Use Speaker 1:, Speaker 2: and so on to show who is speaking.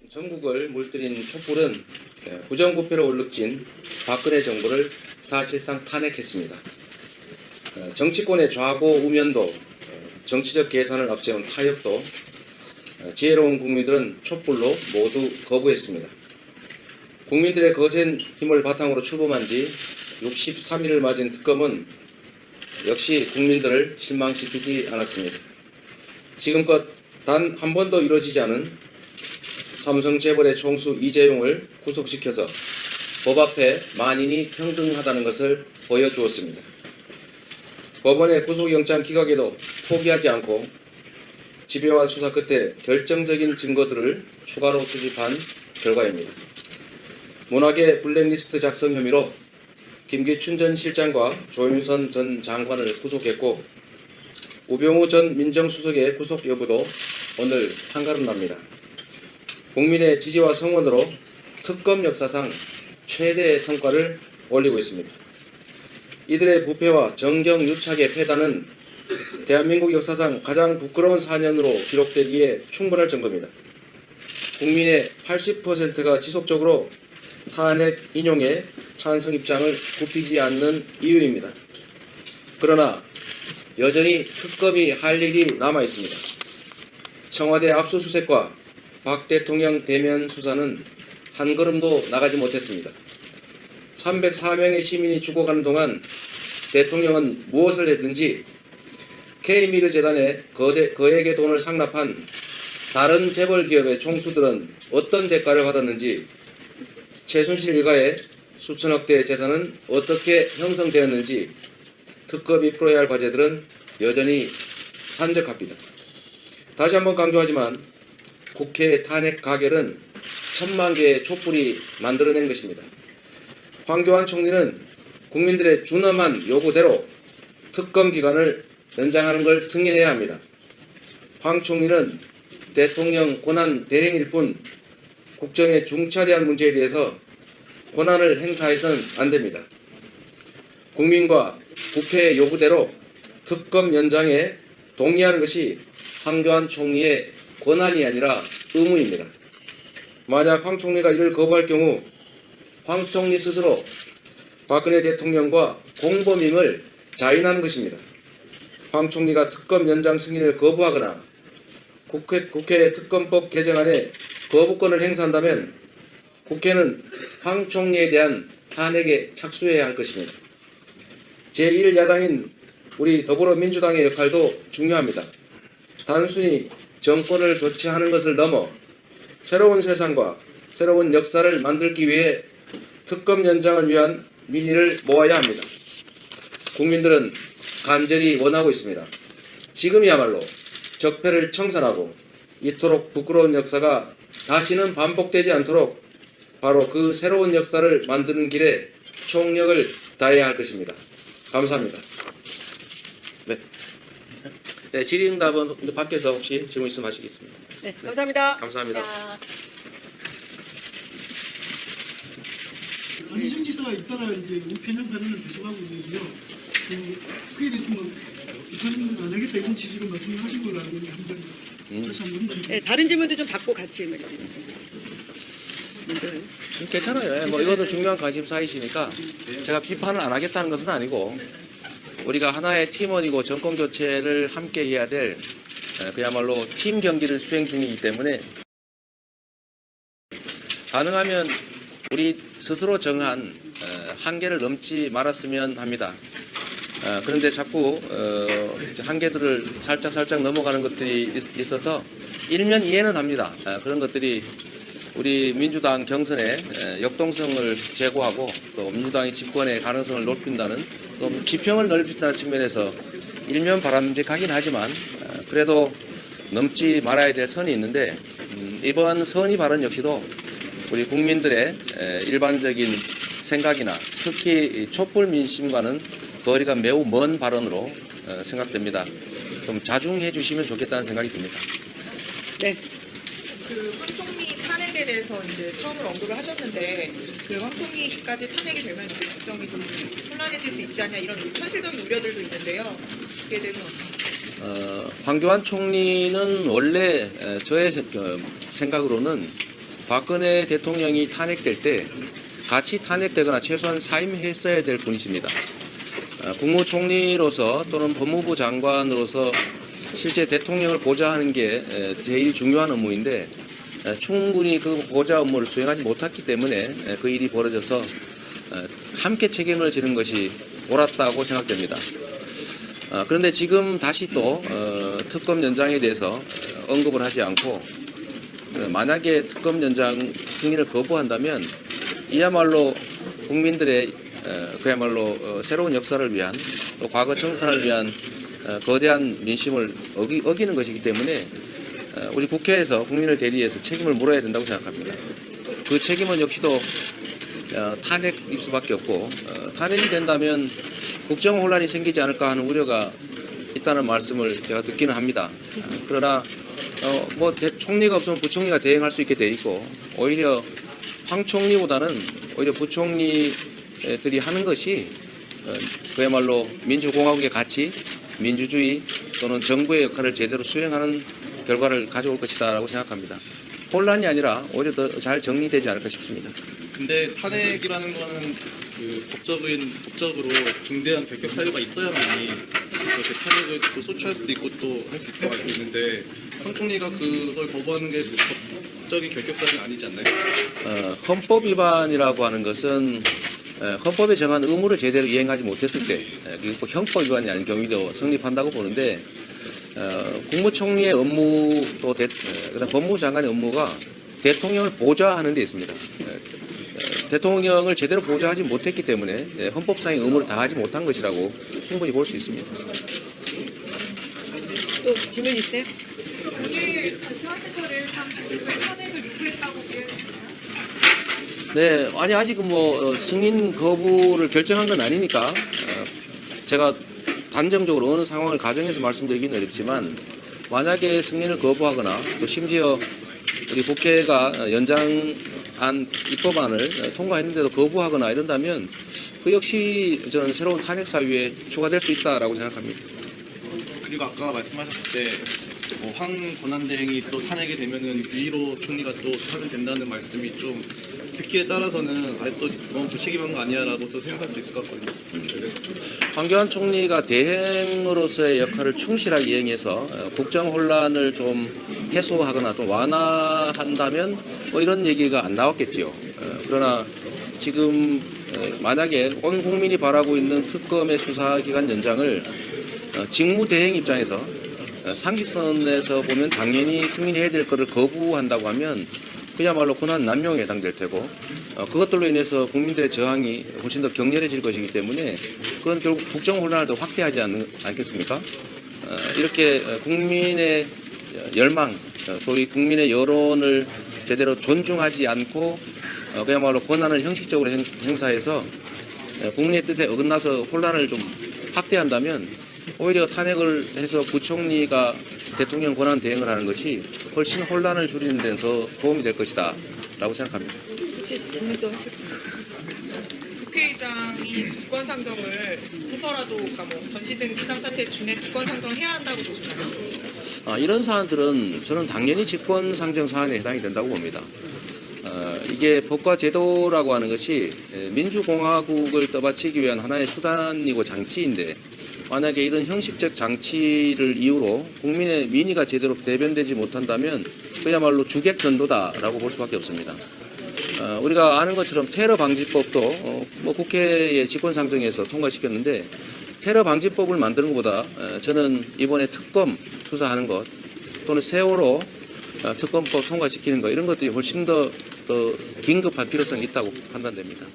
Speaker 1: 전국을 물들인 촛불은 부정부패로 얼룩진 박근혜 정부를 사실상 탄핵했습니다. 정치권의 좌고 우면도, 정치적 계산을 앞세운 타협도 지혜로운 국민들은 촛불로 모두 거부했습니다. 국민들의 거센 힘을 바탕으로 출범한 지 63일을 맞은 특검은 역시 국민들을 실망시키지 않았습니다. 지금껏 단 한 번도 이루어지지 않은 삼성재벌의 총수 이재용을 구속시켜서 법 앞에 만인이 평등하다는 것을 보여주었습니다. 법원의 구속영장 기각에도 포기하지 않고 집요한 수사 끝에 결정적인 증거들을 추가로 수집한 결과입니다. 문학의 블랙리스트 작성 혐의로 김기춘 전 실장과 조윤선 전 장관을 구속했고 우병우 전 민정수석의 구속 여부도 오늘 판가름납니다. 국민의 지지와 성원으로 특검 역사상 최대의 성과를 올리고 있습니다. 이들의 부패와 정경유착의 패단은 대한민국 역사상 가장 부끄러운 4년으로 기록되기에 충분할 정도입니다. 국민의 80%가 지속적으로 탄핵 인용에 찬성 입장을 굽히지 않는 이유입니다. 그러나 여전히 특검이 할 일이 남아 있습니다. 청와대 압수수색과 박 대통령 대면 수사는 한 걸음도 나가지 못했습니다. 304명의 시민이 죽어가는 동안 대통령은 무엇을 했든지 K미르 재단에 거액의 돈을 상납한 다른 재벌 기업의 총수들은 어떤 대가를 받았는지, 최순실 일가의 수천억대 재산은 어떻게 형성되었는지 특검이 풀어야 할 과제들은 여전히 산적합니다. 다시 한번 강조하지만 국회 탄핵 가결은 1000만 개의 촛불이 만들어낸 것입니다. 황교안 총리는 국민들의 준엄한 요구대로 특검 기간을 연장하는 걸 승인해야 합니다. 황 총리는 대통령 권한 대행일 뿐 국정의 중차대한 문제에 대해서 권한을 행사해서는 안 됩니다. 국민과 국회의 요구대로 특검 연장에 동의하는 것이 황교안 총리의 권한이 아니라 의무입니다. 만약 황 총리가 이를 거부할 경우 황 총리 스스로 박근혜 대통령과 공범임을 자인하는 것입니다. 황 총리가 특검 연장 승인을 거부하거나 국회 특검법 개정안에 거부권을 행사한다면 국회는 황 총리에 대한 탄핵에 착수해야 할 것입니다. 제1야당인 우리 더불어민주당의 역할도 중요합니다. 단순히 정권을 교체하는 것을 넘어 새로운 세상과 새로운 역사를 만들기 위해 특검 연장을 위한 민의를 모아야 합니다. 국민들은 간절히 원하고 있습니다. 지금이야말로 적폐를 청산하고 이토록 부끄러운 역사가 다시는 반복되지 않도록 바로 그 새로운 역사를 만드는 길에 총력을 다해야 할 것입니다. 감사합니다. 네, 질의응답은 밖에서 혹시 질문 있으면 하시겠습니다.
Speaker 2: 네, 감사합니다.
Speaker 1: 감사합니다.
Speaker 3: 안희정 지사가 잇따라 이제 우편형 발언을 계속하고 있는데요. 그에 대해서 뭐 우편은 안 하겠다 이런 취지로 말씀을 하신 걸로 알고 있는데 다시 한번.
Speaker 2: 네, 다른 질문도 좀 받고 같이
Speaker 1: 괜찮아요. 뭐 이것도 중요한 관심사이시니까 제가 비판을 안 하겠다는 것은 아니고 우리가 하나의 팀원이고 정권 교체를 함께 해야 될 그야말로 팀 경기를 수행 중이기 때문에 가능하면 우리 스스로 정한 한계를 넘지 말았으면 합니다. 그런데 자꾸 한계들을 살짝 넘어가는 것들이 있어서 일면 이해는 합니다. 그런 것들이 우리 민주당 경선에 역동성을 제고하고 또 민주당의 집권의 가능성을 높인다는 좀 지평을 넓힌다는 측면에서 일면 바람직하긴 하지만 그래도 넘지 말아야 될 선이 있는데 이번 선의 발언 역시도 우리 국민들의 일반적인 생각이나 특히 촛불 민심과는 거리가 매우 먼 발언으로 생각됩니다. 좀 자중해 주시면 좋겠다는 생각이 듭니다.
Speaker 2: 네.
Speaker 4: 황 총리 탄핵에 대해서 이제 처음으로 언급을 하셨는데 황 총리까지 탄핵이 되면 이제 국정이 좀 혼란해질 수 있지 않냐 이런 현실적인 우려들도 있는데요. 그에 대해서
Speaker 1: 황교안 총리는 원래 저의 생각으로는 박근혜 대통령이 탄핵될 때 같이 탄핵되거나 최소한 사임했어야 될 분이십니다. 국무총리로서 또는 법무부 장관으로서 실제 대통령을 보좌하는 게 제일 중요한 업무인데 충분히 그 보좌 업무를 수행하지 못했기 때문에 그 일이 벌어져서 함께 책임을 지는 것이 옳았다고 생각됩니다. 그런데 지금 다시 또 특검 연장에 대해서 언급을 하지 않고 만약에 특검 연장 승인을 거부한다면 이야말로 국민들의 그야말로 새로운 역사를 위한 또 과거 청산을 위한 거대한 민심을 어기는 것이기 때문에 우리 국회에서 국민을 대리해서 책임을 물어야 된다고 생각합니다. 그 책임은 역시도 탄핵일 수밖에 없고 탄핵이 된다면 국정 혼란이 생기지 않을까 하는 우려가 있다는 말씀을 제가 듣기는 합니다. 그러나 뭐 총리가 없으면 부총리가 대행할 수 있게 돼 있고 오히려 황 총리보다는 오히려 부총리들이 하는 것이 그야말로 민주공화국의 가치, 민주주의 또는 정부의 역할을 제대로 수행하는 결과를 가져올 것이다라고 생각합니다. 혼란이 아니라 오히려 더 잘 정리되지 않을까 싶습니다.
Speaker 5: 근데 탄핵이라는 거는 그 법적으로 중대한 결격 사유가 있어야만이 그렇게 탄핵을 또 소추할 수도 있고 또 할 수 있다고 알고 있는데 황 총리가 그걸 거부하는 게 법적인 결격 사유는 아니지 않나요?
Speaker 1: 헌법 위반이라고 하는 것은 헌법에 정한 의무를 제대로 이행하지 못했을 때 그리고 형법 위반이 아닌 경우도 성립한다고 보는데 국무총리의 업무 또 그다음 법무부 장관의 업무가 대통령을 보좌하는 데 있습니다. 대통령을 제대로 보좌하지 못했기 때문에 헌법상의 의무를 다하지 못한 것이라고 충분히 볼 수 있습니다.
Speaker 2: 또 질문 있어요?
Speaker 6: 오늘 발표하신 거를 다음 주에 탄핵을 요구했다고 이해했나요?
Speaker 1: 네, 아니 아직은 뭐 승인 거부를 결정한 건 아니니까 제가 단정적으로 어느 상황을 가정해서 말씀드리기는 어렵지만 만약에 승인을 거부하거나 또 심지어 우리 국회가 연장안 입법안을 통과했는데도 거부하거나 이런다면 그 역시 저는 새로운 탄핵 사유에 추가될 수 있다라고 생각합니다.
Speaker 5: 그리고 아까 말씀하셨을 때 황 권한대행이 또 탄핵이 되면은 유일호 총리가 또 하면 된다는 말씀이 좀 듣기에 따라서는 또 너무 부책임한 거 아니야라고 또 생각할 수 있을 것 같거든요.
Speaker 1: 황교안 총리가 대행으로서의 역할을 충실하게 이행해서 국정 혼란을 좀 해소하거나 좀 완화한다면 뭐 이런 얘기가 안 나왔겠지요. 그러나 지금 만약에 온 국민이 바라고 있는 특검의 수사기간 연장을 직무대행 입장에서 상식선에서 보면 당연히 승인해야 될 것을 거부한다고 하면 그야말로 권한 남용에 해당될 테고 그것들로 인해서 국민들의 저항이 훨씬 더 격렬해질 것이기 때문에 그건 결국 국정 혼란을 더 확대하지 않겠습니까? 이렇게 국민의 열망, 소위 국민의 여론을 제대로 존중하지 않고 그야말로 권한을 형식적으로 행사해서 국민의 뜻에 어긋나서 혼란을 좀 확대한다면 오히려 탄핵을 해서 부총리가 대통령 권한 대행을 하는 것이 훨씬 혼란을 줄이는 데는 더 도움이 될 것이다 라고 생각합니다.
Speaker 2: 혹시 질문 또 하실
Speaker 4: 국회의장이 직권상정을 해서라도 그러니까 뭐 전시 등 비상사태 중에 직권상정을 해야 한다고 보시나요?
Speaker 1: 이런 사안들은 저는 당연히 직권상정 사안에 해당이 된다고 봅니다. 이게 법과 제도라고 하는 것이 민주공화국을 떠받치기 위한 하나의 수단이고 장치인데 만약에 이런 형식적 장치를 이유로 국민의 민의가 제대로 대변되지 못한다면 그야말로 주객전도다라고 볼 수밖에 없습니다. 우리가 아는 것처럼 테러 방지법도 뭐 국회의 직권상정에서 통과시켰는데 테러 방지법을 만드는 것보다 저는 이번에 특검 수사하는 것 또는 세월호 특검법 통과시키는 것 이런 것들이 훨씬 더 긴급한 필요성이 있다고 판단됩니다.